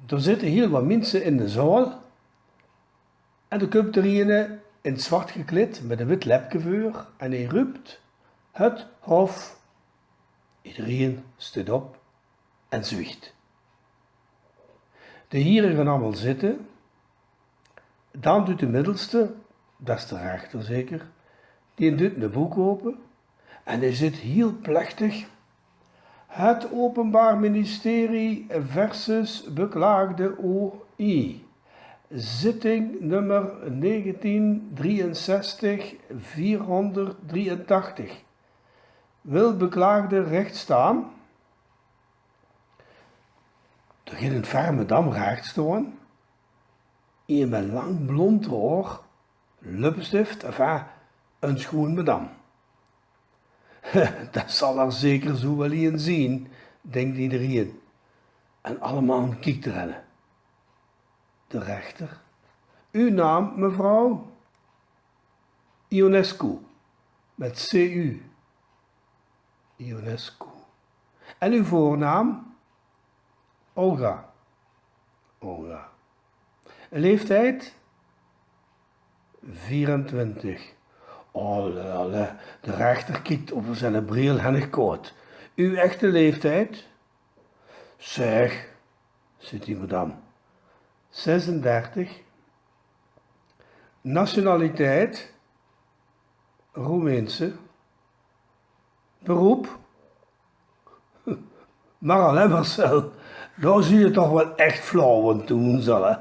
Er zitten heel wat mensen in de zaal en er komt er een in het zwart gekleed met een wit lepkeveur en hij roept het hof. Iedereen staat op en zwicht. De heren gaan allemaal zitten. Dan doet de middelste, dat is de rechter zeker, die doet een boek open en hij zit heel plechtig. Het Openbaar Ministerie versus beklaagde OI. Zitting nummer 1963-483. Wil beklaagde recht staan? Er ging een ferme dam recht staan. Een met lang blond haar, lippenstift, enfin, een schoon madam. Dat zal er zeker zo wel een zien, denkt iedereen. En allemaal kijkt erin. De rechter. Uw naam, mevrouw? Ionescu. Met CU. Ionescu. En uw voornaam? Olga. Olga. Een leeftijd? 24. Oh, de rechter kijkt over zijn bril en koud. Uw echte leeftijd? Zeg, zegt die madame. 36. Nationaliteit? Roemeense. Beroep? Maar alleen Marcel, daar zie je toch wel echt flauw aan doen, zal hè?